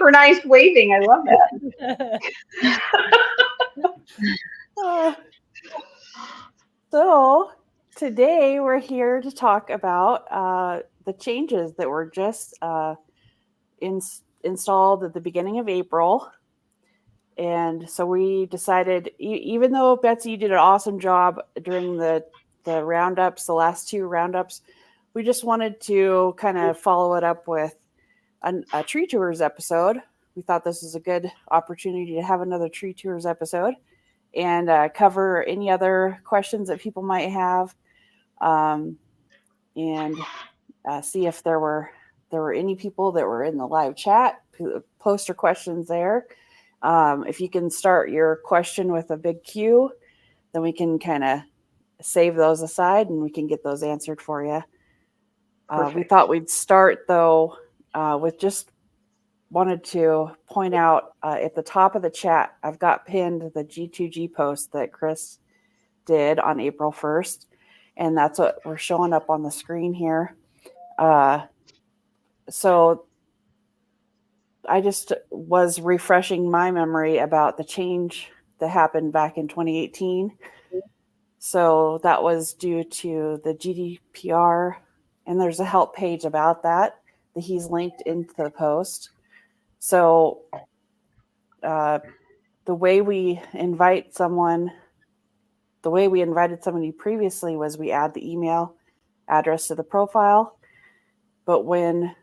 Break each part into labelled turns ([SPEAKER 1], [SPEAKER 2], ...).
[SPEAKER 1] synchronized waving. I love that.
[SPEAKER 2] So today we're here to talk about the changes that were just installed at the beginning of April. And so we decided, even though Betsy, you did an awesome job during the roundups, the last 2 roundups, we just wanted to kind of follow it up with a Tree Tours episode. We thought this was a good opportunity to have another Tree Tours episode and cover any other questions that people might have, and see if there were any people that were in the live chat. Post your questions there. If you can start your question with a big Q, then we can kind of save those aside and we can get those answered for you. We thought we'd start, though, with just wanted to point out at the top of the chat, I've got pinned the G2G post that Chris did on April 1st, and that's what we're showing up on the screen here. So I just was refreshing my memory about the change that happened back in 2018. So that was due to the GDPR, and there's a help page about that he's linked into the post. So the way we invited somebody previously was we add the email address to the profile. But when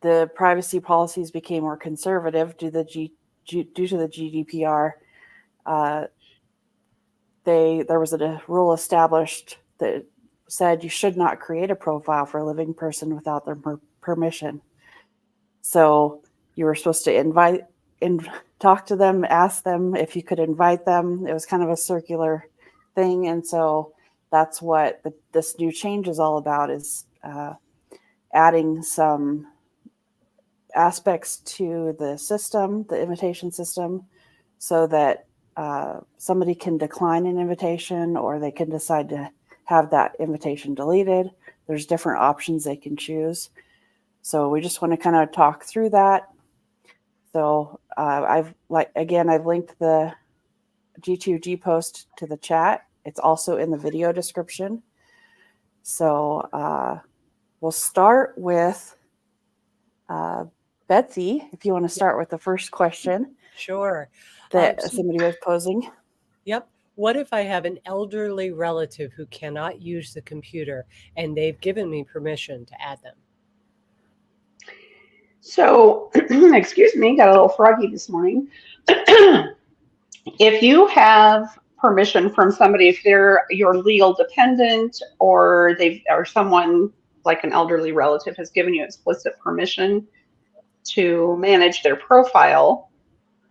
[SPEAKER 2] the privacy policies became more conservative due to the GDPR, there was a rule established that said you should not create a profile for a living person without their permission. So you were supposed to talk to them, ask them if you could invite them. It was kind of a circular thing. And so that's what this new change is all about, is adding some aspects to the system, the invitation system, so that somebody can decline an invitation or they can decide to have that invitation deleted. There's different options they can choose. So we just want to kind of talk through that. So I've linked the G2G post to the chat. It's also in the video description. So we'll start with Betsy, if you want to start with the first question.
[SPEAKER 3] Sure.
[SPEAKER 2] That somebody was posing.
[SPEAKER 3] Yep. What if I have an elderly relative who cannot use the computer and they've given me permission to add them?
[SPEAKER 1] So, excuse me, got a little froggy this morning. If you have permission from somebody, if they're your legal dependent or someone like an elderly relative has given you explicit permission to manage their profile,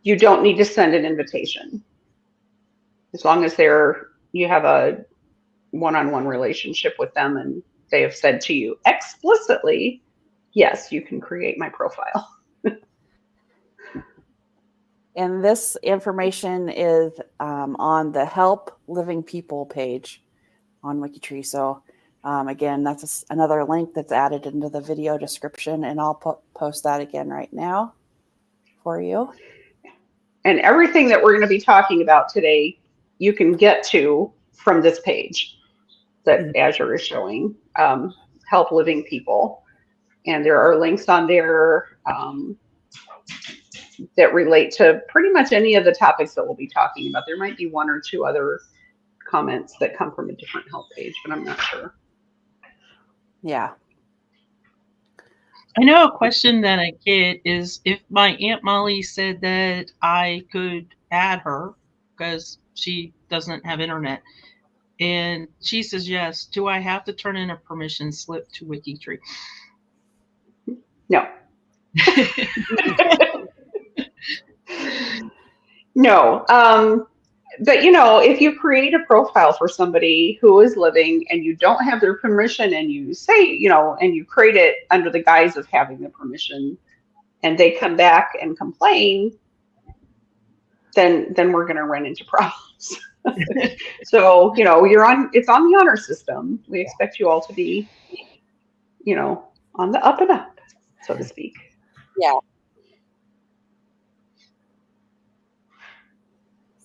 [SPEAKER 1] you don't need to send an invitation. As long as you have a one-on-one relationship with them and they have said to you explicitly, yes, you can create my profile.
[SPEAKER 2] And this information is on the Help Living People page on WikiTree. So again, that's another link that's added into the video description, and I'll post that again right now for you.
[SPEAKER 1] And everything that we're going to be talking about today, you can get to from this page that Azure is showing, Help Living People. And there are links on there that relate to pretty much any of the topics that we'll be talking about. There might be 1 or 2 other comments that come from a different help page, but I'm not sure.
[SPEAKER 2] Yeah.
[SPEAKER 4] I know a question that I get is if my Aunt Molly said that I could add her because she doesn't have internet, and she says yes, do I have to turn in a permission slip to WikiTree?
[SPEAKER 1] No. No. But, if you create a profile for somebody who is living and you don't have their permission and you say, and you create it under the guise of having the permission and they come back and complain, then we're going to run into problems. So, it's on the honor system. We expect you all to be, on the up and up, so to speak.
[SPEAKER 2] Yeah.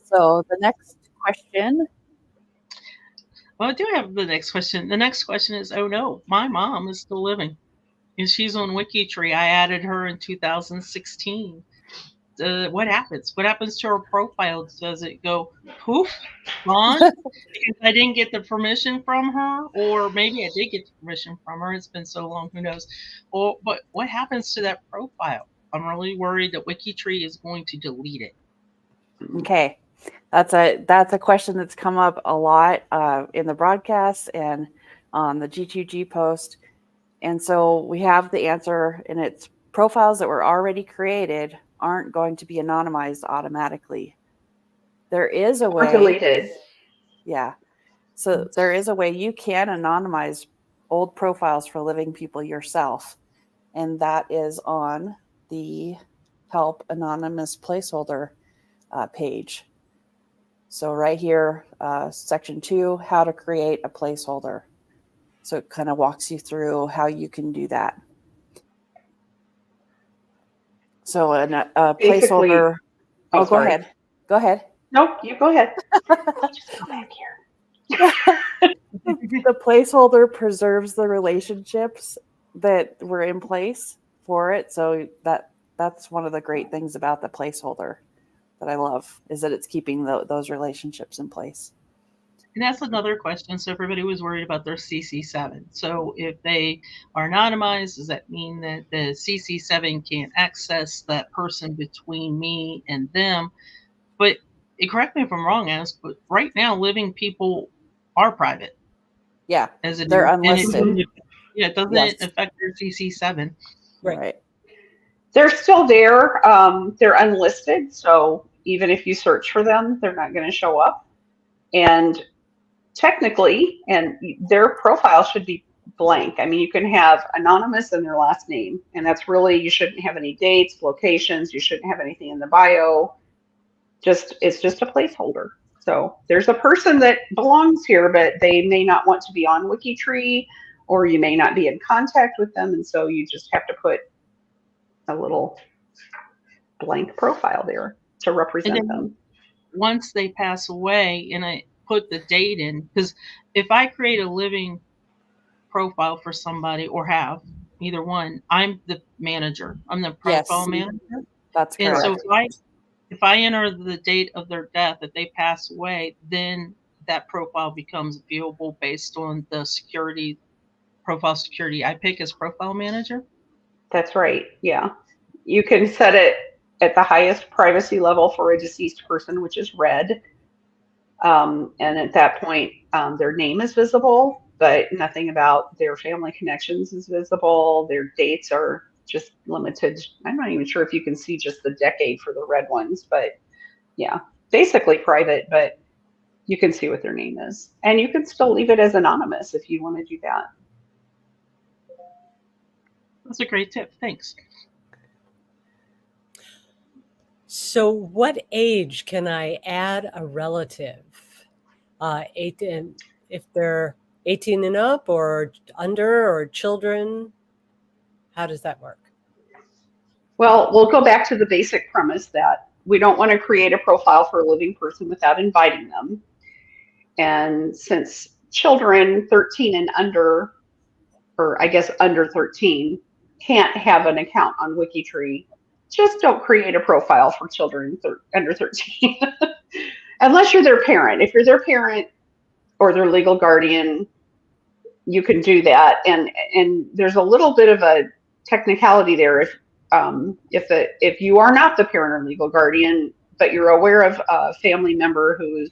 [SPEAKER 2] So the next question.
[SPEAKER 4] Well, I do have the next question. The next question is, oh no, my mom is still living. And she's on WikiTree. I added her in 2016. What happens? What happens to her profile? Does it go poof, gone? Because I didn't get the permission from her, or maybe I did get the permission from her. It's been so long, who knows? Or but what happens to that profile? I'm really worried that WikiTree is going to delete it.
[SPEAKER 2] Okay, that's a question that's come up a lot in the broadcast and on the G2G post. And so we have the answer, and it's profiles that were already created aren't going to be anonymized automatically. There is a way.
[SPEAKER 1] Or deleted.
[SPEAKER 2] Yeah. So there is a way you can anonymize old profiles for living people yourself. And that is on the Help Anonymous Placeholder page. So right here, section 2, how to create a placeholder. So it kind of walks you through how you can do that. So a placeholder. Oh, go ahead. Go ahead.
[SPEAKER 1] Nope, you go ahead. Just go back here.
[SPEAKER 2] The placeholder preserves the relationships that were in place for it. So that's one of the great things about the placeholder that I love, is that it's keeping those relationships in place.
[SPEAKER 4] And that's another question. So everybody was worried about their CC7. So if they are anonymized, does that mean that the CC7 can't access that person between me and them? But correct me if I'm wrong, As, but right now living people are private.
[SPEAKER 2] Yeah,
[SPEAKER 4] as it
[SPEAKER 2] they're
[SPEAKER 4] is.
[SPEAKER 2] unlisted.
[SPEAKER 4] It doesn't affect their CC7.
[SPEAKER 2] Right.
[SPEAKER 1] They're still there. They're unlisted. So even if you search for them, they're not going to show up. And technically, and their profile should be blank. I mean, you can have anonymous and their last name, and that's really, you shouldn't have any dates, locations, you shouldn't have anything in the bio. It's just a placeholder. So there's a person that belongs here, but they may not want to be on WikiTree, or you may not be in contact with them, and so you just have to put a little blank profile there to represent them.
[SPEAKER 4] Once they pass away, and I put the date in, because if I create a living profile for somebody, or have either one, I'm the manager. I'm the profile manager.
[SPEAKER 2] That's correct.
[SPEAKER 4] And so if I enter the date of their death, if they pass away, then that profile becomes viewable based on the profile security I pick as profile manager.
[SPEAKER 1] That's right. Yeah. You can set it at the highest privacy level for a deceased person, which is red. And at that point, their name is visible, but nothing about their family connections is visible. Their dates are just limited. I'm not even sure if you can see just the decade for the red ones, but yeah, basically private, but you can see what their name is. And you can still leave it as anonymous if you want to do that.
[SPEAKER 4] That's a great tip. Thanks.
[SPEAKER 3] So what age can I add a relative? 18, if they're 18 and up, or under, or children? How does that work?
[SPEAKER 1] Well, we'll go back to the basic premise that we don't want to create a profile for a living person without inviting them. And since children 13 and under, or I guess under 13, can't have an account on WikiTree, just don't create a profile for children under 13. Unless you're their parent. If you're their parent or their legal guardian, you can do that. And there's a little bit of a technicality there. If you are not the parent or legal guardian, but you're aware of a family member who's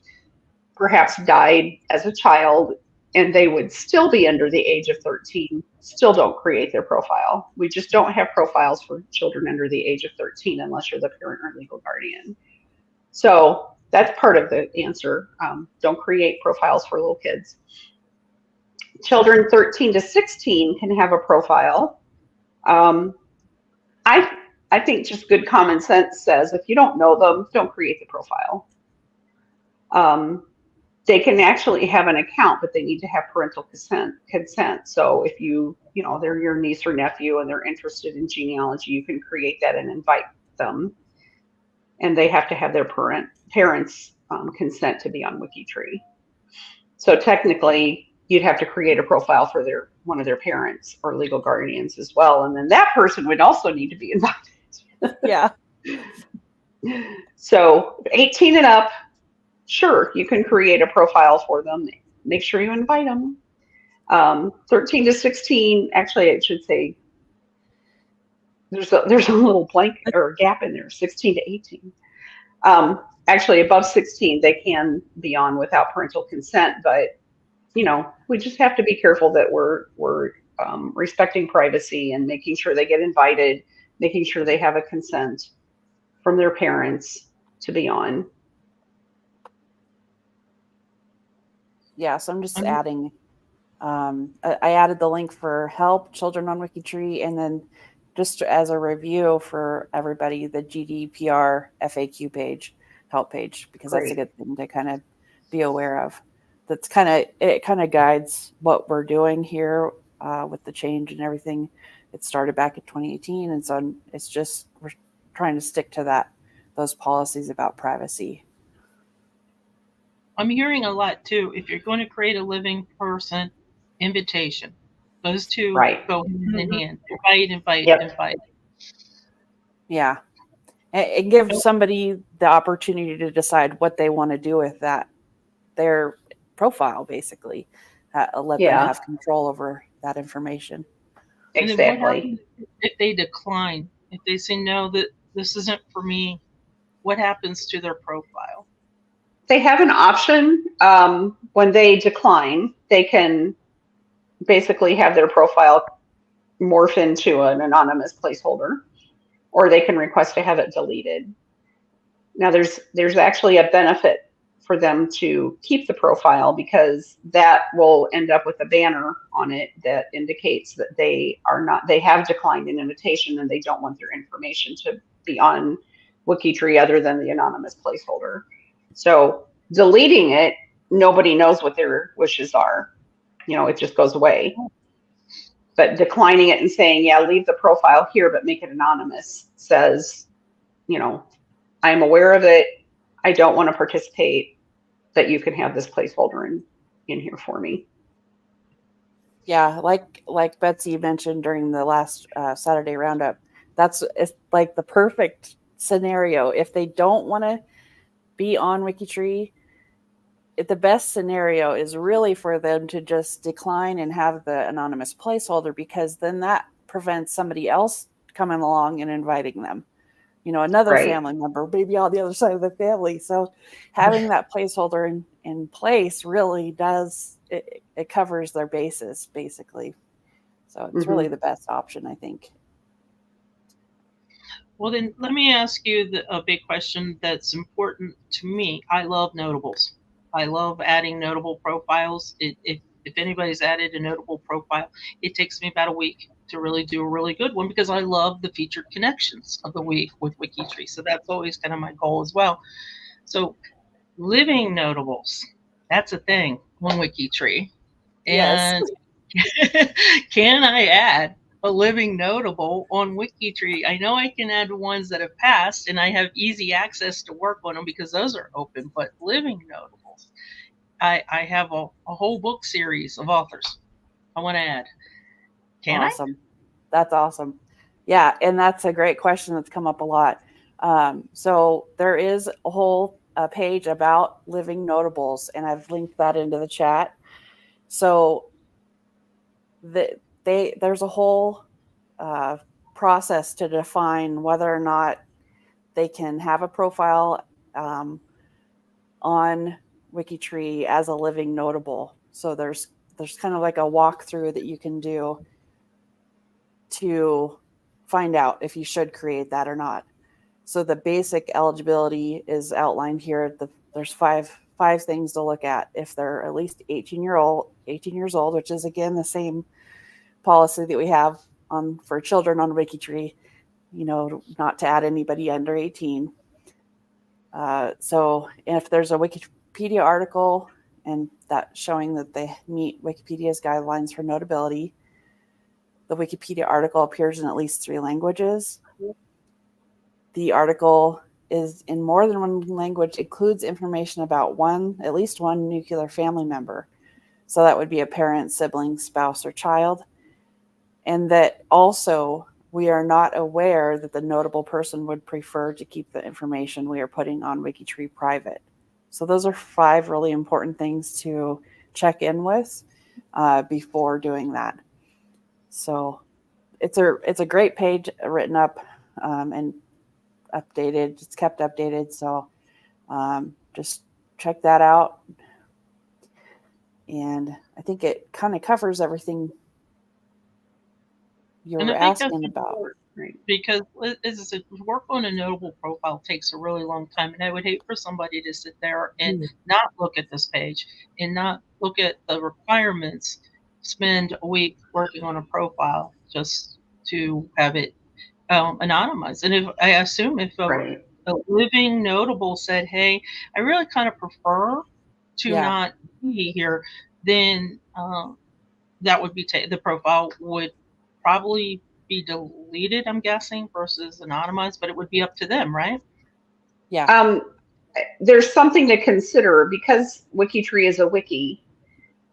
[SPEAKER 1] perhaps died as a child and they would still be under the age of 13, still don't create their profile. We just don't have profiles for children under the age of 13 unless you're the parent or legal guardian. So that's part of the answer. Don't create profiles for little kids. Children 13 to 16 can have a profile. I think just good common sense says if you don't know them, don't create the profile. they can actually have an account, but they need to have parental consent. So if they're your niece or nephew and they're interested in genealogy, you can create that and invite them. And they have to have their parents' consent to be on WikiTree. So technically, you'd have to create a profile for one of their parents or legal guardians as well. And then that person would also need to be invited.
[SPEAKER 2] Yeah.
[SPEAKER 1] So 18 and up, sure, you can create a profile for them. Make sure you invite them. 13 to 16, actually, I should say there's a little blank or gap in there, 16 to 18. Actually, above 16, they can be on without parental consent, but we just have to be careful that we're respecting privacy and making sure they get invited, making sure they have a consent from their parents to be on.
[SPEAKER 2] Yeah, so I'm just adding, I added the link for help, children on WikiTree, and then just as a review for everybody, the GDPR FAQ page, help page, because that's a good thing to kind of be aware of. It kind of guides what we're doing here with the change and everything. It started back in 2018, and so it's just we're trying to stick to those policies about privacy.
[SPEAKER 4] I'm hearing a lot too. If you're going to create a living person, invitation. Those two go hand in hand. Invite.
[SPEAKER 2] Yeah. And give somebody the opportunity to decide what they want to do with their profile, basically. Let them have control over that information.
[SPEAKER 1] Exactly.
[SPEAKER 4] And then what happens if they decline? If they say, no, that this isn't for me, what happens to their profile?
[SPEAKER 1] They have an option. When they decline, they can basically have their profile morph into an anonymous placeholder, or they can request to have it deleted. Now, there's actually a benefit for them to keep the profile, because that will end up with a banner on it that indicates that they have declined an invitation and they don't want their information to be on WikiTree other than the anonymous placeholder. So deleting it, nobody knows what their wishes are. It just goes away. But declining it and saying, yeah, leave the profile here, but make it anonymous, says, I'm aware of it. I don't want to participate, that you can have this placeholder in here for me.
[SPEAKER 2] Yeah, like Betsy mentioned during the last Saturday roundup, it's like the perfect scenario. If they don't want to be on WikiTree, the best scenario is really for them to just decline and have the anonymous placeholder, because then that prevents somebody else coming along and inviting them. Another family member, maybe on the other side of the family. So having that placeholder in place really does, it covers their bases, basically. So it's really the best option, I think.
[SPEAKER 4] Well, then let me ask you a big question that's important to me. I love notables. I love adding notable profiles. If anybody's added a notable profile, it takes me about a week to really do a really good one, because I love the featured connections of the week with WikiTree. So that's always kind of my goal as well. So living notables, that's a thing on WikiTree. And can I add a living notable on WikiTree? I know I can add ones that have passed, and I have easy access to work on them because those are open, but living notables, I have a whole book series of authors I want to add. Can I?
[SPEAKER 2] That's awesome. Yeah, and that's a great question that's come up a lot. So there is a whole page about living notables, and I've linked that into the chat. So there's a whole process to define whether or not they can have a profile on WikiTree as a living notable. So there's kind of like a walkthrough that you can do to find out if you should create that or not. So the basic eligibility is outlined here. There's five things to look at. If they're at least 18 years old, which is again the same policy that we have for children on WikiTree, not to add anybody under 18. So if there's a Wikipedia article and that showing that they meet Wikipedia's guidelines for notability. The Wikipedia article appears in at least 3 languages. The article is in more than one language, includes information about at least one nuclear family member. So that would be a parent, sibling, spouse, or child. And that also we are not aware that the notable person would prefer to keep the information we are putting on WikiTree private. So those are 5 really important things to check in with before doing that. So it's a great page written up and updated. It's kept updated. So just check that out. And I think it kind of covers everything you were asking about.
[SPEAKER 1] Right.
[SPEAKER 4] Because as I said, work on a notable profile takes a really long time, and I would hate for somebody to sit there and not look at this page and not look at the requirements, spend a week working on a profile just to have it anonymized. And if I assume if a living notable said, "Hey, I really kind of prefer to not be here," then that would be the profile would probably be deleted, I'm guessing, versus anonymized, but it would be up to them, right?
[SPEAKER 2] Yeah.
[SPEAKER 1] There's something to consider because WikiTree is a wiki.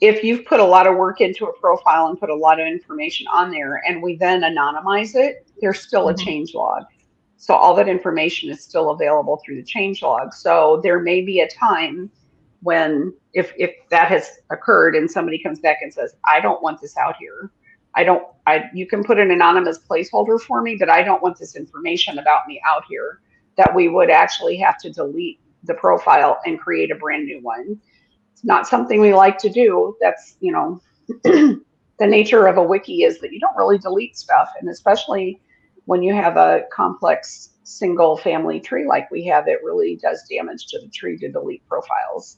[SPEAKER 1] If you've put a lot of work into a profile and put a lot of information on there and we then anonymize it, there's still a change log. So all that information is still available through the change log. So there may be a time when if that has occurred and somebody comes back and says, I don't want this out here. You can put an anonymous placeholder for me, but I don't want this information about me out here, that we would actually have to delete the profile and create a brand new one. It's not something we like to do. That's, the nature of a wiki is that you don't really delete stuff. And especially when you have a complex single family tree like we have, it really does damage to the tree to delete profiles.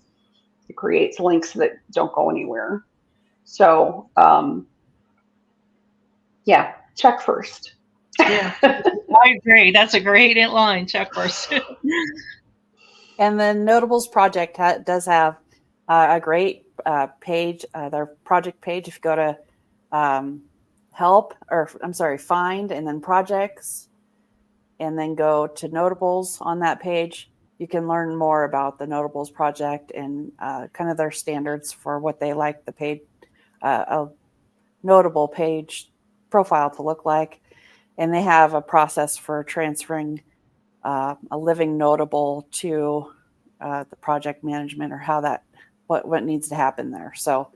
[SPEAKER 1] It creates links that don't go anywhere. So, yeah, check first.
[SPEAKER 4] Yeah, I agree. That's a great line. Check first.
[SPEAKER 2] And then Notables Project does have a great page, their project page. If you go to find and then projects, and then go to Notables on that page, you can learn more about the Notables Project and kind of their standards for what they like the page, a notable page profile to look like. And they have a process for transferring a living notable to the project management, or what needs to happen there. So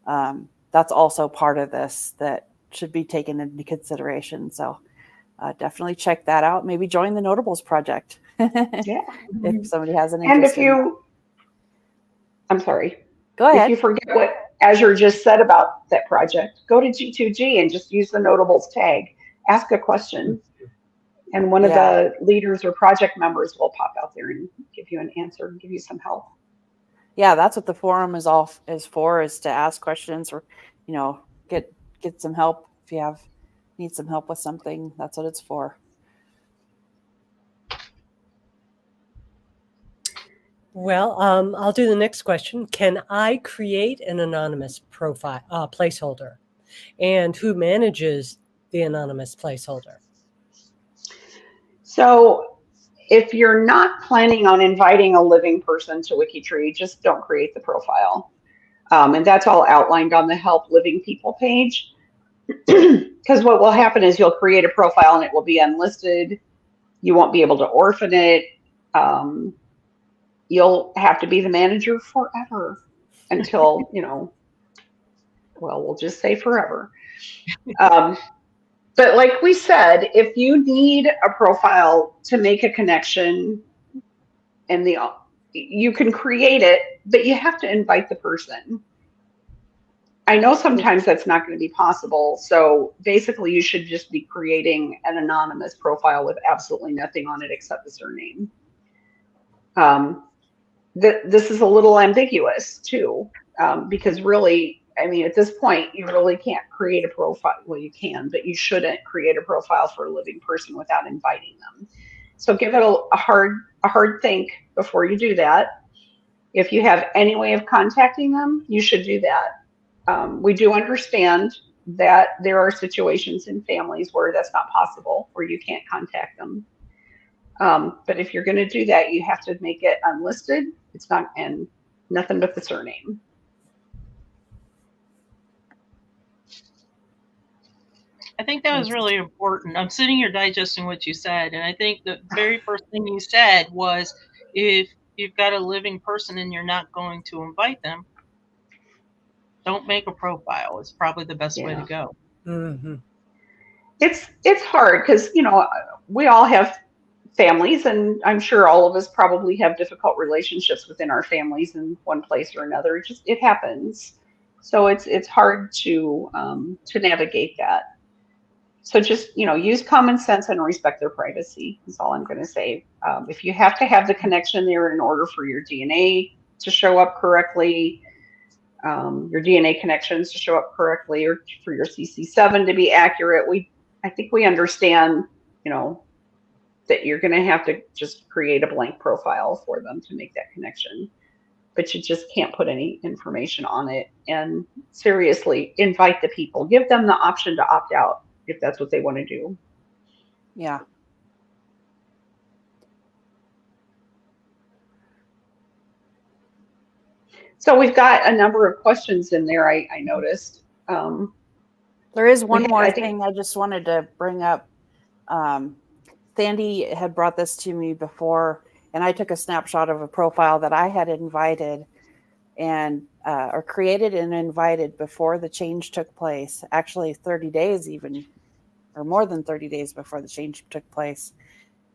[SPEAKER 2] that's also part of this that should be taken into consideration. So definitely check that out. Maybe join the Notables Project. If somebody has an interest.
[SPEAKER 1] I'm sorry.
[SPEAKER 2] Go ahead.
[SPEAKER 1] If you forget what Azure just said about that project, go to G2G and just use the Notables tag. Ask a question. And one of the leaders or project members will pop out there and give you an answer and give you some help.
[SPEAKER 2] Yeah, that's what the forum is for, is to ask questions or, get some help if you need some help with something. That's what it's for.
[SPEAKER 3] Well, I'll do the next question. Can I create an anonymous profile placeholder? And who manages the anonymous placeholder?
[SPEAKER 1] So if you're not planning on inviting a living person to WikiTree, just don't create the profile. And that's all outlined on the Help Living People page. Because what will happen is you'll create a profile and it will be unlisted. You won't be able to orphan it. You'll have to be the manager forever until, we'll just say forever. But like we said, if you need a profile to make a connection, and you can create it, but you have to invite the person. I know sometimes that's not going to be possible. So basically you should just be creating an anonymous profile with absolutely nothing on it except the surname. This is a little ambiguous too, because really, at this point, you really can't create a profile. Well, you can, but you shouldn't create a profile for a living person without inviting them. So give it a hard think before you do that. If you have any way of contacting them, you should do that. We do understand that there are situations in families where that's not possible, where you can't contact them. But if you're going to do that, you have to make it unlisted. It's not, and nothing but the surname.
[SPEAKER 4] I think that was really important. I'm sitting here digesting what you said, and I think the very first thing you said was, if you've got a living person and you're not going to invite them, don't make a profile. It's probably the best way to go.
[SPEAKER 3] Mm-hmm.
[SPEAKER 1] It's hard because, you know, we all have families, and I'm sure all of us probably have difficult relationships within our families in one place or another. It happens. So it's hard to navigate that. So just, you know, use common sense and respect their privacy is all I'm going to say. If you have to have the connection there in order for your DNA to show up correctly, your DNA connections to show up correctly, or for your CC7 to be accurate, I think we understand, you know, that you're going to have to just create a blank profile for them to make that connection. But you just can't put any information on it. And seriously, invite the people. Give them the option to opt out if that's what they want to do.
[SPEAKER 2] Yeah.
[SPEAKER 1] So we've got a number of questions in there, I noticed.
[SPEAKER 2] There is one more
[SPEAKER 1] I
[SPEAKER 2] thing I just wanted to bring up. Sandy had brought this to me before, and I took a snapshot of a profile that I had invited and or created and invited before the change took place. Actually, 30 days even, or more than 30 days before the change took place.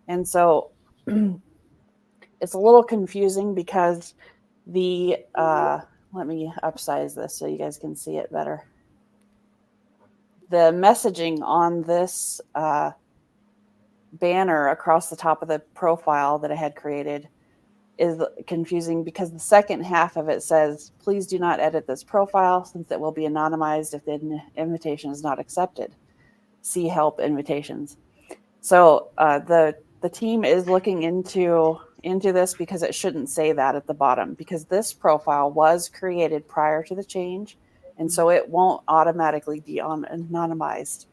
[SPEAKER 2] And so it's a little confusing because the let me upsize this so you guys can see it better. The messaging on this banner across the top of the profile that I had created is confusing because the second half of it says, please do not edit this profile since it will be anonymized if the invitation is not accepted. See help invitations. So the team is looking into this because it shouldn't say that at the bottom, because this profile was created prior to the change, and so it won't automatically be anonymized.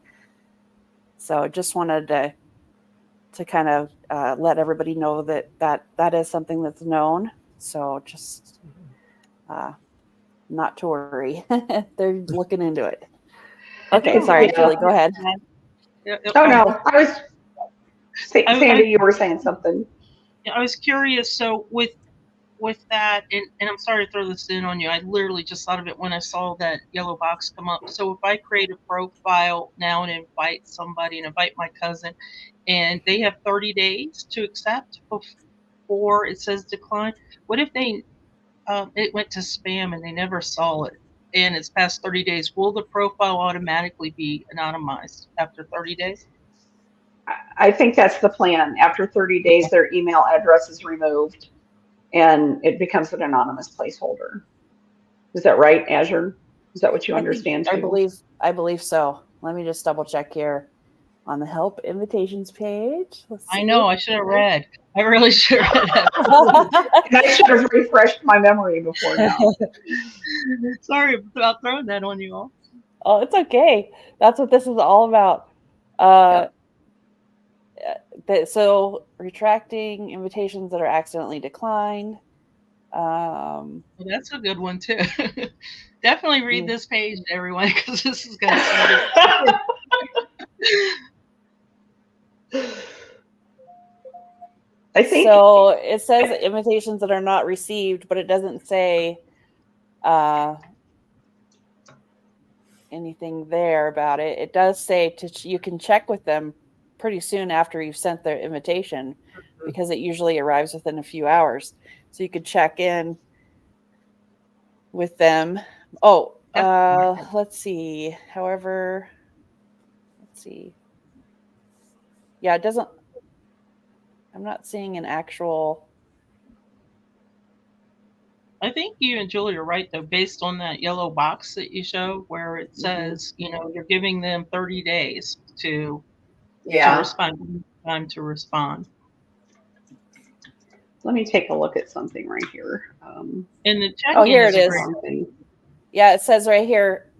[SPEAKER 2] So just wanted to kind of let everybody know that is something that's known. So just not to worry. They're looking into it. Okay, sorry, Julie, go ahead.
[SPEAKER 1] Oh, no, I was, Sandy, you were saying something.
[SPEAKER 4] I was curious. So with that, and I'm sorry to throw this in on you, I literally just thought of it when I saw that yellow box come up. So if I create a profile now and invite somebody and invite my cousin, and they have 30 days to accept before it says decline, what if they it went to spam and they never saw it and it's past 30 days? Will the profile automatically be anonymized after 30 days?
[SPEAKER 1] I think that's the plan. After 30 days, their email address is removed and it becomes an anonymous placeholder. Is that right, Azure? Is that what you understand too?
[SPEAKER 2] I believe so. Let me just double check here on the help invitations page. Let's see.
[SPEAKER 4] I know, I should have read. I really should have read that.
[SPEAKER 1] And I should have refreshed my memory before now.
[SPEAKER 4] Sorry about throwing that on you all.
[SPEAKER 2] Oh, it's okay. That's what this is all about. So retracting invitations that are accidentally declined.
[SPEAKER 4] Well, that's a good one too. Definitely read this page, everyone, because this is going to
[SPEAKER 1] I think
[SPEAKER 2] so. It says invitations that are not received, but it doesn't say anything there about it. It does say you can check with them pretty soon after you've sent their invitation, because it usually arrives within a few hours. So you could check in with them. Oh, let's see. However, let's see. Yeah, it doesn't. I'm not seeing an actual.
[SPEAKER 4] I think you and Julie are right, though, based on that yellow box that you show where it says, you know, you're giving them 30 days to respond, time to respond.
[SPEAKER 1] Let me take a look at something right here.
[SPEAKER 4] And the check-in
[SPEAKER 2] Oh, here
[SPEAKER 4] is
[SPEAKER 2] it
[SPEAKER 4] a
[SPEAKER 2] is.
[SPEAKER 4] great
[SPEAKER 1] Wrong thing.
[SPEAKER 2] Yeah, it says right here,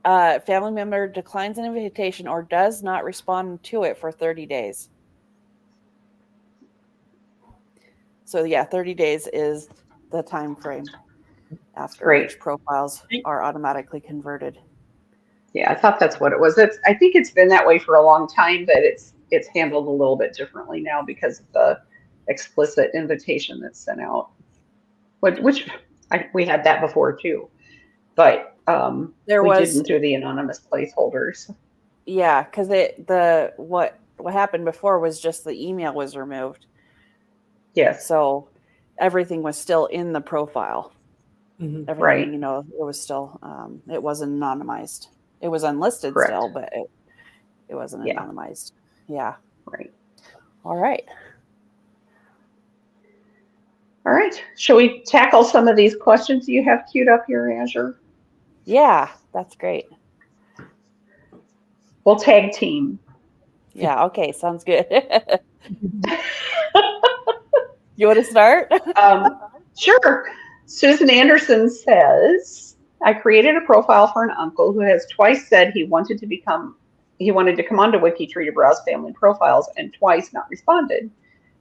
[SPEAKER 2] family member declines an invitation or does not respond to it for 30 days. So yeah, 30 days is the time frame after
[SPEAKER 1] Great.
[SPEAKER 2] which profiles are automatically converted.
[SPEAKER 1] Yeah, I thought that's what it was. I think it's been that way for a long time, but it's handled a little bit differently now because of the explicit invitation that's sent out. Which we had that before too, but
[SPEAKER 2] There
[SPEAKER 1] we
[SPEAKER 2] was,
[SPEAKER 1] didn't do the anonymous placeholders.
[SPEAKER 2] yeah, because what happened before was just the email was removed,
[SPEAKER 1] Yes,
[SPEAKER 2] so everything was still in the profile.
[SPEAKER 3] Mhm.
[SPEAKER 2] Everything,
[SPEAKER 1] right,
[SPEAKER 2] you know, it was still it wasn't anonymized. It was unlisted
[SPEAKER 1] correct.
[SPEAKER 2] still, but it wasn't
[SPEAKER 1] Yeah.
[SPEAKER 2] anonymized. Yeah.
[SPEAKER 1] Right.
[SPEAKER 2] All right.
[SPEAKER 1] All right. Shall we tackle some of these questions you have queued up here, Azure?
[SPEAKER 2] Yeah, that's great.
[SPEAKER 1] We'll tag team.
[SPEAKER 2] Yeah. Okay. Sounds good. You want to start?
[SPEAKER 1] Sure. Susan Anderson says, I created a profile for an uncle who has twice said he wanted to come onto WikiTree to browse family profiles and twice not responded.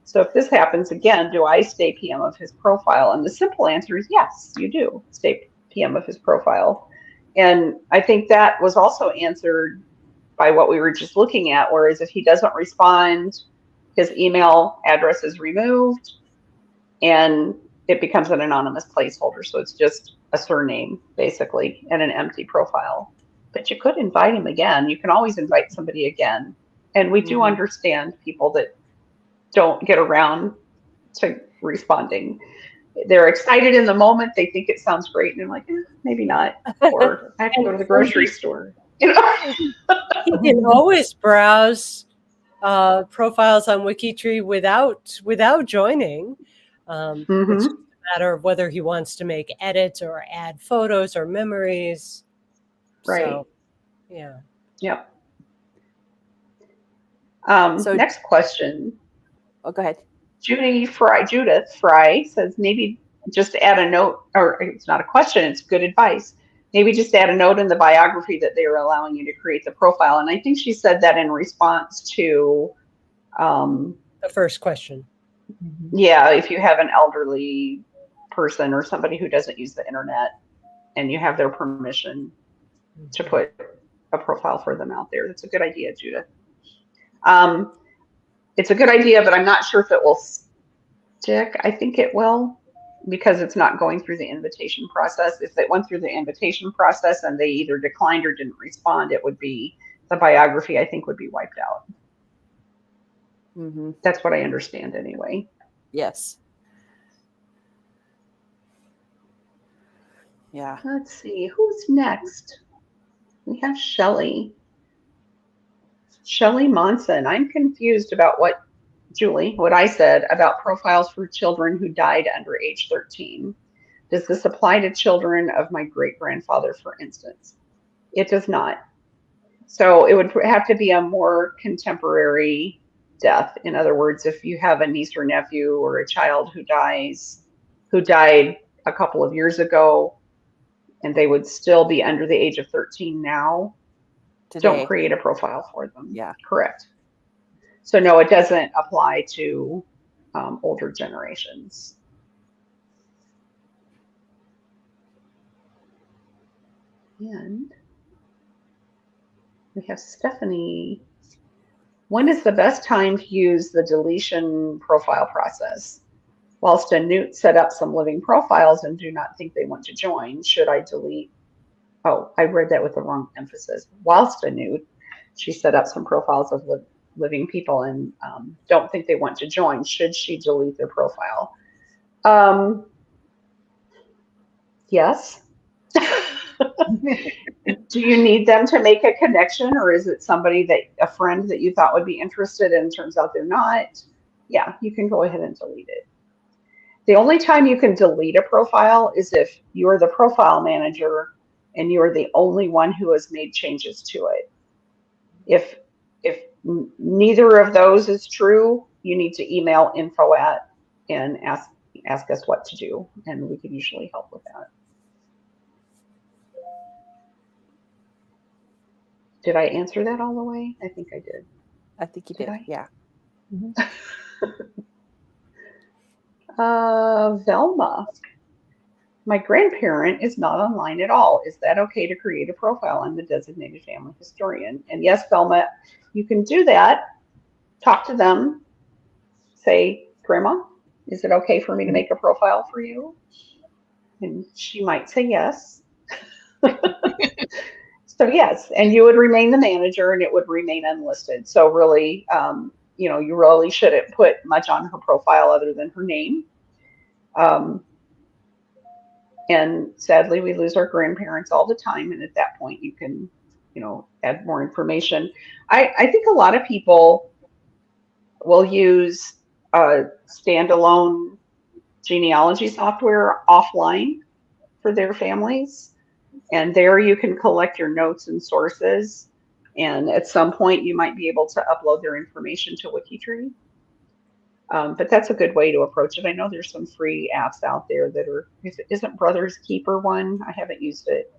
[SPEAKER 1] So if this happens again, do I stay PM of his profile? And the simple answer is yes, you do stay PM of his profile. And I think that was also answered by what we were just looking at, whereas if he doesn't respond, his email address is removed and it becomes an anonymous placeholder. So it's just a surname, basically, and an empty profile. But you could invite him again. You can always invite somebody again. And we do understand people that don't get around to responding. They're excited in the moment. They think it sounds great. And they're like, maybe not. Or I have to go to the grocery store. You know?
[SPEAKER 3] He can always browse profiles on WikiTree without joining. It's just a matter of whether he wants to make edits or add photos or memories.
[SPEAKER 1] Right.
[SPEAKER 3] So, yeah.
[SPEAKER 1] Yep.
[SPEAKER 2] So-
[SPEAKER 1] Next question.
[SPEAKER 2] Oh, go ahead.
[SPEAKER 1] Judith Fry says maybe just add a note, or it's not a question, it's good advice. Maybe just add a note in the biography that they are allowing you to create the profile. And I think she said that in response to,
[SPEAKER 3] The first question.
[SPEAKER 1] yeah, if you have an elderly person or somebody who doesn't use the internet and you have their permission to put a profile for them out there. That's a good idea, Judith. It's a good idea, but I'm not sure if it will stick. I think it will because it's not going through the invitation process. If it went through the invitation process and they either declined or didn't respond, it would be the biography, I think, would be wiped out.
[SPEAKER 2] Mm-hmm.
[SPEAKER 1] That's what I understand anyway.
[SPEAKER 2] Yes. Yeah.
[SPEAKER 1] Let's see, who's next? We have Shelley. Shelley Monson. I'm confused about what I said about profiles for children who died under age 13. Does this apply to children of my great-grandfather, for instance? It does not. So it would have to be a more contemporary death. In other words, if you have a niece or nephew or a child who died a couple of years ago, and they would still be under the age of 13 now,
[SPEAKER 2] Today.
[SPEAKER 1] don't create a profile for them.
[SPEAKER 2] Yeah.
[SPEAKER 1] Correct. So no, it doesn't apply to older generations. And we have Stephanie. When is the best time to use the deletion profile process? Whilst a newt set up some living profiles and do not think they want to join, should I delete? Oh, I read that with the wrong emphasis. Whilst a newt, she set up some profiles of living people and don't think they want to join. Should she delete their profile? Yes. Do you need them to make a connection, or is it a friend that you thought would be interested and turns out they're not? Yeah, you can go ahead and delete it. The only time you can delete a profile is if you're the profile manager and you're the only one who has made changes to it. If neither of those is true, you need to email info@, and ask us what to do, and we can usually help with that. Did I answer that all the way? I think I did.
[SPEAKER 2] I think you did.
[SPEAKER 1] I?
[SPEAKER 2] Yeah.
[SPEAKER 1] Velma. My grandparent is not online at all. Is that okay to create a profile? I'm the designated family historian. And yes, Velma, you can do that. Talk to them. Say, Grandma, is it okay for me to make a profile for you? And she might say yes. So yes, and you would remain the manager and it would remain unlisted. So really, you really shouldn't put much on her profile other than her name. And sadly, we lose our grandparents all the time. And at that point, you can, add more information. I think a lot of people will use a standalone genealogy software offline for their families. And there you can collect your notes and sources. And at some point, you might be able to upload their information to WikiTree. But that's a good way to approach it. I know there's some free apps out there that are, isn't Brothers Keeper one? I haven't used it.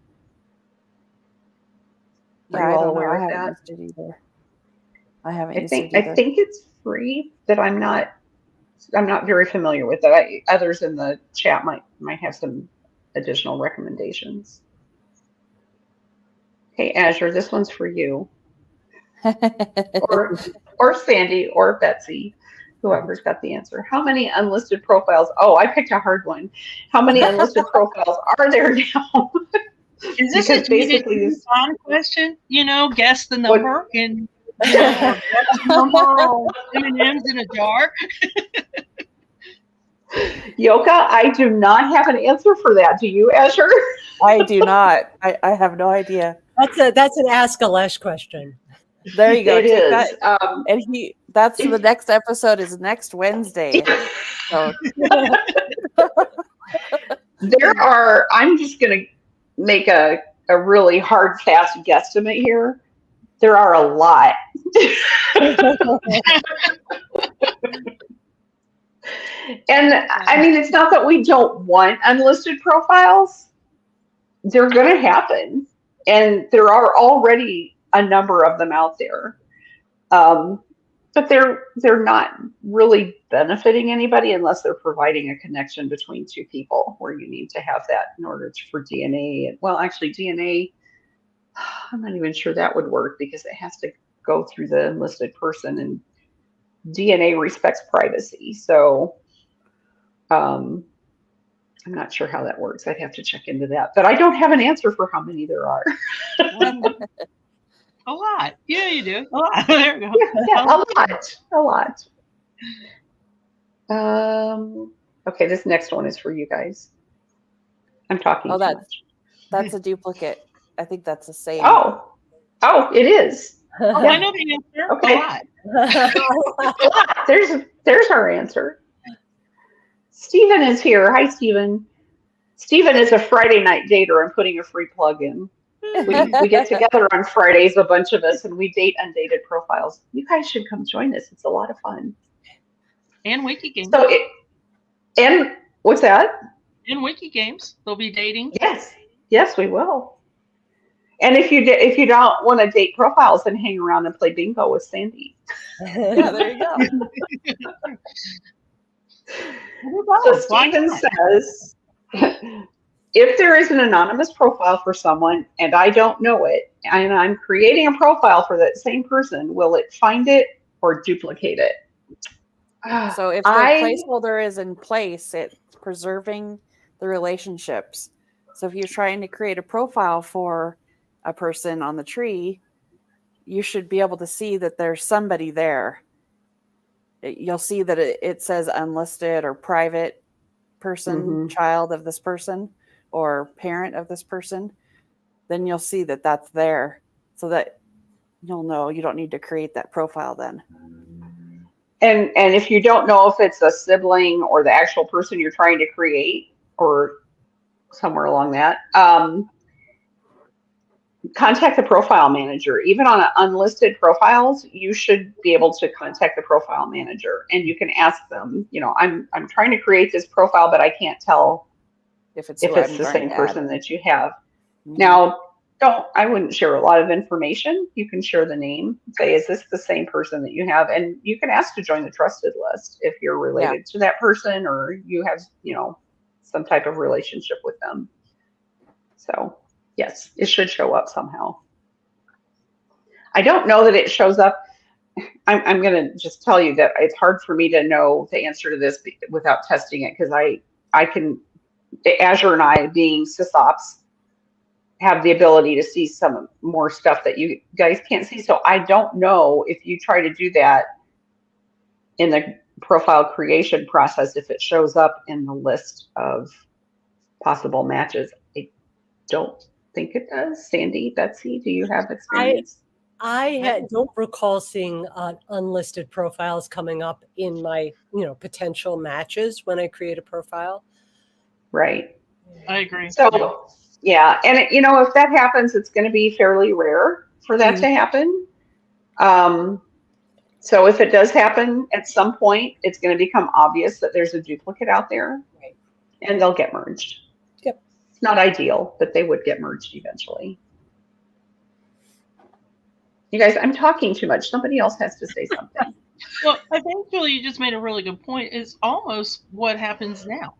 [SPEAKER 2] Yeah, I don't know. I haven't used it either. I haven't used it either.
[SPEAKER 1] I think it's free, but I'm not very familiar with it. Others in the chat might have some additional recommendations. Hey, Azure, this one's for you. or Sandy or Betsy, whoever's got the answer. How many unlisted profiles? Oh, I picked a hard one. How many unlisted profiles are there now?
[SPEAKER 4] Is this a basically on question? Guess the number in guess the number of M&Ms in a jar.
[SPEAKER 1] Yoka, I do not have an answer for that. Do you, Azure?
[SPEAKER 2] I do not. I have no idea.
[SPEAKER 3] That's an Ask Alesh question.
[SPEAKER 2] There you go.
[SPEAKER 1] It is.
[SPEAKER 2] And that's the next episode is next Wednesday. So.
[SPEAKER 1] I'm just going to make a really hard, fast guesstimate here. There are a lot. And I mean, it's not that we don't want unlisted profiles. They're going to happen. And there are already a number of them out there. But they're not really benefiting anybody unless they're providing a connection between two people where you need to have that in order for DNA. Well, actually DNA, I'm not even sure that would work because it has to go through the enlisted person, and DNA respects privacy. So I'm not sure how that works. I'd have to check into that, but I don't have an answer for how many there are.
[SPEAKER 4] A lot. Yeah, you do. A lot. There you go.
[SPEAKER 1] Yeah, a lot. Okay, this next one is for you guys. I'm talking too much.
[SPEAKER 2] That's a duplicate. I think that's the same.
[SPEAKER 1] Oh, it is.
[SPEAKER 4] Oh, I know the answer.
[SPEAKER 1] Okay. A lot. There's our answer. Stephen is here. Hi, Stephen. Stephen is a Friday night dater. I'm putting a free plug in. We get together on Fridays, a bunch of us, and we date undated profiles. You guys should come join us. It's a lot of fun.
[SPEAKER 4] And Wiki Games.
[SPEAKER 1] And what's that?
[SPEAKER 4] In Wiki Games, they'll be dating.
[SPEAKER 1] Yes, we will. And if you don't want to date profiles, then hang around and play bingo with Sandy.
[SPEAKER 2] Yeah, there you go.
[SPEAKER 1] So Stephen says, if there is an anonymous profile for someone and I don't know it, and I'm creating a profile for that same person, will it find it or duplicate it?
[SPEAKER 2] So if the placeholder is in place, it's preserving the relationships. So if you're trying to create a profile for a person on the tree, you should be able to see that there's somebody there. You'll see that it says unlisted or private person, child of this person, or parent of this person. Then you'll see that that's there, so that you'll know you don't need to create that profile then.
[SPEAKER 1] And if you don't know if it's a sibling or the actual person you're trying to create or somewhere along that, contact the profile manager. Even on unlisted profiles, you should be able to contact the profile manager, and you can ask them, I'm trying to create this profile, but I can't tell
[SPEAKER 2] if it's
[SPEAKER 1] if it's the same person that you have. Now, I wouldn't share a lot of information. You can share the name, say, is this the same person that you have? And you can ask to join the trusted list if you're related to that person, or you have, some type of relationship with them. So yes, it should show up somehow. I don't know that it shows up. I'm going to just tell you that it's hard for me to know the answer to this without testing it, because I can, Azure and I, being sysops, have the ability to see some more stuff that you guys can't see. So I don't know if you try to do that in the profile creation process, if it shows up in the list of possible matches. I don't think it does. Sandy, Betsy, do you have experience?
[SPEAKER 3] I don't recall seeing unlisted profiles coming up in my, potential matches when I create a profile.
[SPEAKER 1] Right.
[SPEAKER 4] I agree.
[SPEAKER 1] So, yeah. And, if that happens, it's going to be fairly rare for that to happen. So if it does happen at some point, it's going to become obvious that there's a duplicate out there, and they'll get merged.
[SPEAKER 3] Yep.
[SPEAKER 1] It's not ideal, but they would get merged eventually. You guys, I'm talking too much. Somebody else has to say something.
[SPEAKER 4] Well, I think Julie, you just made a really good point. It's almost what happens now.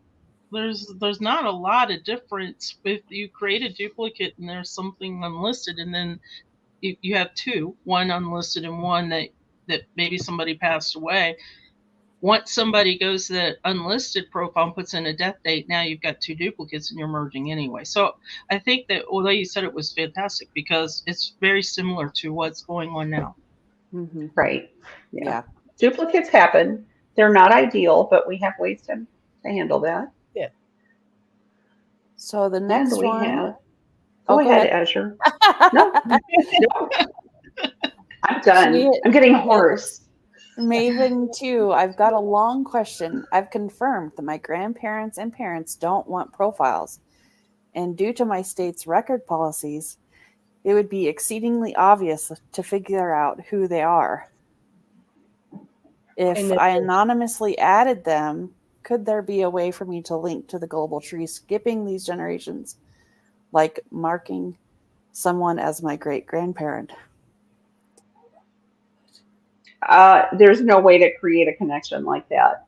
[SPEAKER 4] There's not a lot of difference if you create a duplicate and there's something unlisted, and then you have two, one unlisted and one that maybe somebody passed away. Once somebody goes to the unlisted profile and puts in a death date, now you've got two duplicates and you're merging anyway. So I think that, although you said it was fantastic, because it's very similar to what's going on now.
[SPEAKER 2] Mm-hmm.
[SPEAKER 1] Right. Yeah. Duplicates happen. They're not ideal, but we have ways to handle that.
[SPEAKER 3] Yeah.
[SPEAKER 2] So the next one.
[SPEAKER 1] Go ahead, Azure. No. I'm done. I'm getting hoarse.
[SPEAKER 2] Maven 2, I've got a long question. I've confirmed that my grandparents and parents don't want profiles, and due to my state's record policies, it would be exceedingly obvious to figure out who they are. If I anonymously added them, could there be a way for me to link to the global tree, skipping these generations, like marking someone as my great-grandparent?
[SPEAKER 1] There's no way to create a connection like that.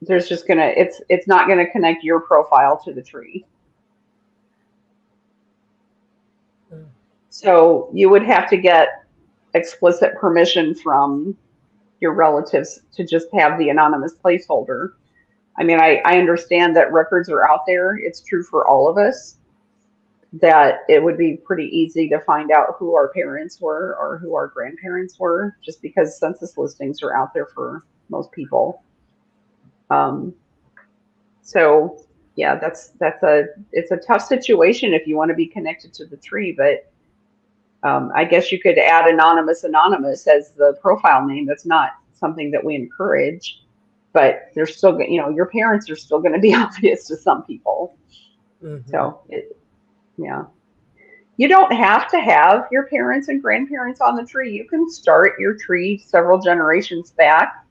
[SPEAKER 1] There's just it's not gonna connect your profile to the tree. So you would have to get explicit permission from your relatives to just have the anonymous placeholder. I mean, I understand that records are out there. It's true for all of us, that it would be pretty easy to find out who our parents were or who our grandparents were, just because census listings are out there for most people. So yeah, it's a tough situation if you want to be connected to the tree, but I guess you could add anonymous as the profile name. That's not something that we encourage, but they're still, your parents are still going to be obvious to some people. Mm-hmm. So yeah. You don't have to have your parents and grandparents on the tree. You can start your tree several generations back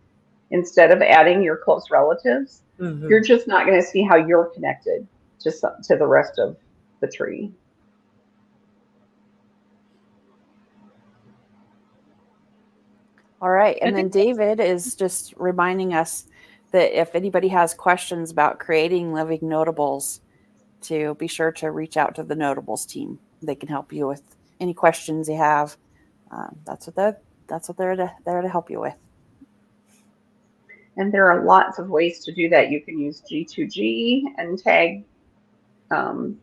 [SPEAKER 1] instead of adding your close relatives. Mm-hmm. You're just not going to see how you're connected to the rest of the tree.
[SPEAKER 2] All right. And then David is just reminding us that if anybody has questions about creating living notables, to be sure to reach out to the notables team. They can help you with any questions you have. That's what they're there to help you with.
[SPEAKER 1] And there are lots of ways to do that. You can use G2G and tag the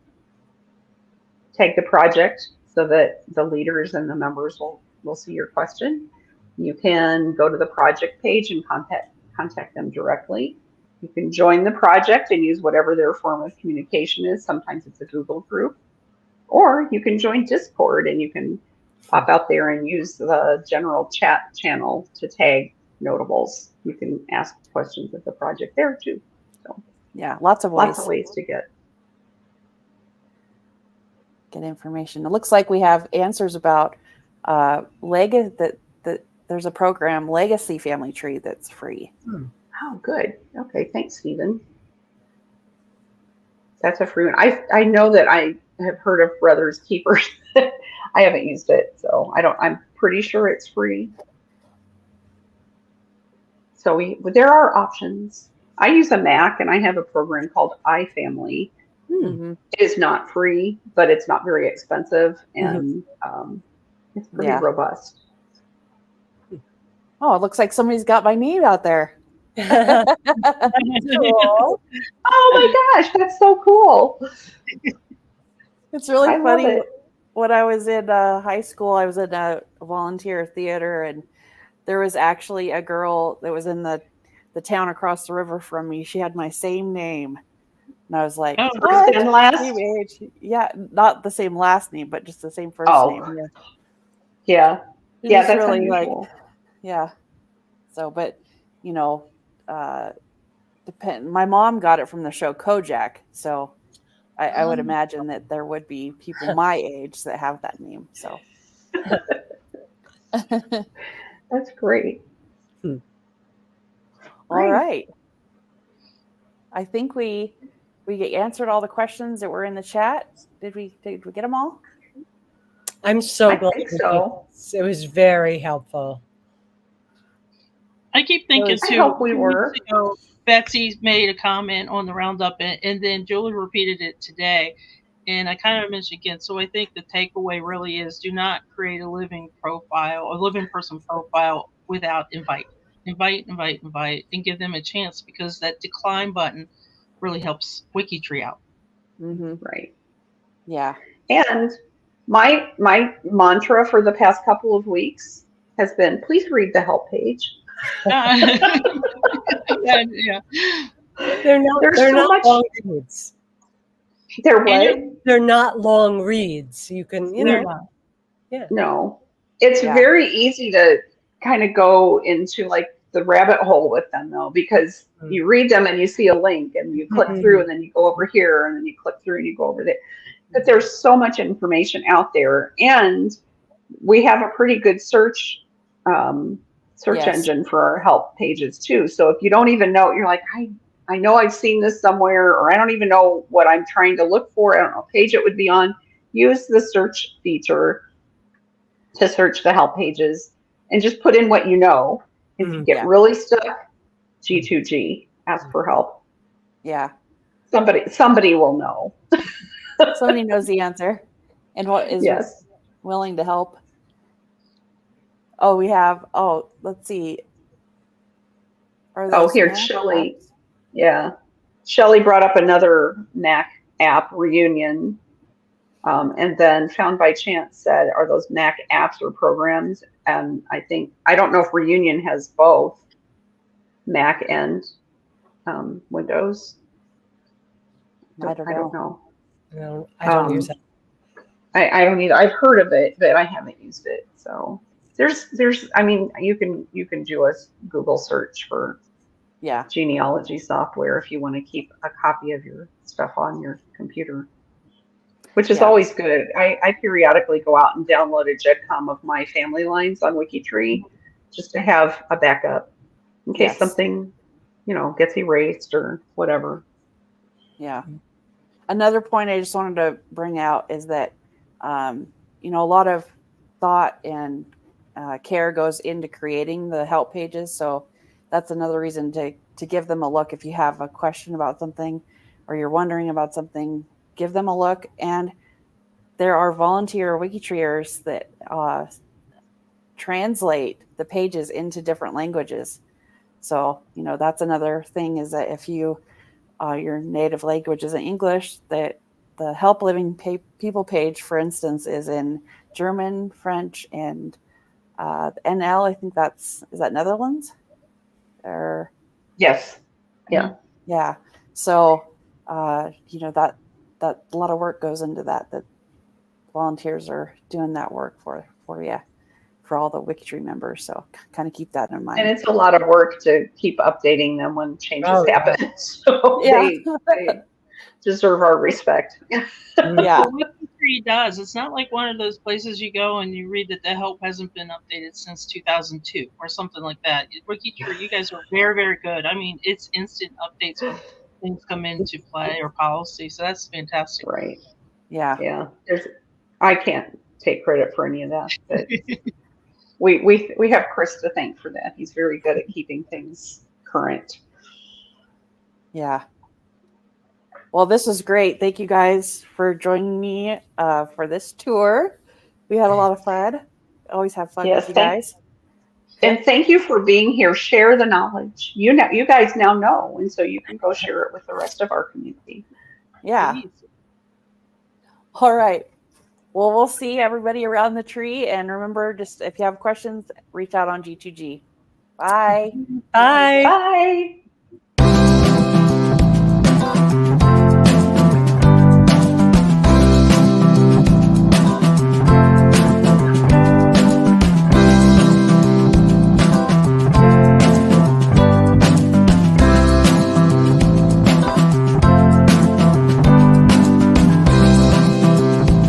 [SPEAKER 1] project so that the leaders and the members will see your question. You can go to the project page and contact them directly. You can join the project and use whatever their form of communication is. Sometimes it's a Google group, or you can join Discord and you can pop out there and use the general chat channel to tag notables. You can ask questions of the project there too. So
[SPEAKER 2] yeah, lots of ways
[SPEAKER 1] to get.
[SPEAKER 2] get information. It looks like we have answers about there's a program, Legacy Family Tree, that's free.
[SPEAKER 1] Oh, good. Okay, thanks, Stephen. That's a free one. I know that I have heard of Brothers Keepers. I haven't used it, so I'm pretty sure it's free. So there are options. I use a Mac and I have a program called iFamily.
[SPEAKER 2] Mm-hmm.
[SPEAKER 1] It is not free, but it's not very expensive, and it's pretty robust.
[SPEAKER 2] Oh, it looks like somebody's got my name out there.
[SPEAKER 3] Cool.
[SPEAKER 1] Oh my gosh, that's so cool.
[SPEAKER 2] It's really
[SPEAKER 1] I
[SPEAKER 2] funny.
[SPEAKER 1] love it.
[SPEAKER 2] When I was in high school, I was in a volunteer theater, and there was actually a girl that was in the town across the river from me. She had my same name. And I was like,
[SPEAKER 1] first and last?
[SPEAKER 2] Same age. Yeah, not the same last name, but just the same first name.
[SPEAKER 1] Yeah.
[SPEAKER 2] Yeah, that's
[SPEAKER 1] really
[SPEAKER 2] unusual. Yeah. So, but, my mom got it from the show Kojak. So I would imagine that there would be people my age that have that name. So
[SPEAKER 1] that's great.
[SPEAKER 2] All right. I think we answered all the questions that were in the chat. Did we get them all?
[SPEAKER 3] I'm so glad.
[SPEAKER 1] I think so.
[SPEAKER 3] It was very helpful.
[SPEAKER 4] I keep thinking
[SPEAKER 1] I
[SPEAKER 4] too.
[SPEAKER 1] hope we were.
[SPEAKER 4] Betsy made a comment on the roundup, and then Julie repeated it today. And I kind of mentioned again. So I think the takeaway really is: do not create a living person profile without invite, and give them a chance, because that decline button really helps WikiTree out.
[SPEAKER 2] Mm-hmm.
[SPEAKER 1] Right.
[SPEAKER 2] Yeah.
[SPEAKER 1] And my mantra for the past couple of weeks has been, please read the help page.
[SPEAKER 4] Yeah.
[SPEAKER 3] They're not long reads.
[SPEAKER 1] They're what?
[SPEAKER 3] They're not long reads. You can,
[SPEAKER 1] No. It's very easy to kind of go into like the rabbit hole with them, though, because you read them and you see a link and you click through, and then you go over here, and then you click through and you go over there. But there's so much information out there, and we have a pretty good search engine for our help pages too. So if you don't even know, you're like, I know I've seen this somewhere, or I don't even know what I'm trying to look for. I don't know what page it would be on. Use the search feature to search the help pages and just put in what you know. If you get really stuck, G2G, ask for help.
[SPEAKER 2] Yeah.
[SPEAKER 1] Somebody will know.
[SPEAKER 2] Somebody knows the answer and what is willing to help. Oh, we have, let's see.
[SPEAKER 1] Here's Shelley. Apps? Yeah. Shelley brought up another Mac app, Reunion. And then Found by Chance said, are those Mac apps or programs? And I don't know if Reunion has both Mac and Windows.
[SPEAKER 2] I don't know.
[SPEAKER 3] No, I don't use it.
[SPEAKER 1] I don't either. I've heard of it, but I haven't used it. So there's you can do a Google search for genealogy software if you want to keep a copy of your stuff on your computer, which is always good. I periodically go out and download a GEDCOM of my family lines on WikiTree just to have a backup in case something, gets erased or whatever.
[SPEAKER 2] Yeah. Another point I just wanted to bring out is that, a lot of thought and care goes into creating the help pages. So that's another reason to give them a look. If you have a question about something or you're wondering about something, give them a look. And there are volunteer WikiTreeers that translate the pages into different languages. So, that's another thing, is that if your native language isn't English, that the Help Living People page, for instance, is in German, French, and NL. I think is that Netherlands? Or
[SPEAKER 1] yes, yeah,
[SPEAKER 2] yeah. So that a lot of work goes into that. That volunteers are doing that work for you, for all the WikiTree members. So kind of keep that in mind.
[SPEAKER 1] And it's a lot of work to keep updating them when changes happen. So they deserve our respect.
[SPEAKER 2] Yeah.
[SPEAKER 4] WikiTree WikiTree does. It's not like one of those places you go and you read that the help hasn't been updated since 2002 or something like that. WikiTree, you guys are very, very good. I mean, it's instant updates when things come into play or policy. So that's fantastic.
[SPEAKER 1] Right.
[SPEAKER 2] Yeah.
[SPEAKER 1] Yeah. I can't take credit for any of that, but we have Chris to thank for that. He's very good at keeping things current.
[SPEAKER 2] Yeah. Well, this is great. Thank you guys for joining me for this tour. We had a lot of fun. Always have fun
[SPEAKER 1] Yes,
[SPEAKER 2] with you guys.
[SPEAKER 1] and thank you for being here. Share the knowledge. You guys now know, and so you can go share it with the rest of our community.
[SPEAKER 2] Yeah.
[SPEAKER 4] Please.
[SPEAKER 2] All right. Well, we'll see everybody around the tree. And remember, just if you have questions, reach out on G2G. Bye.
[SPEAKER 3] Bye.
[SPEAKER 1] Bye.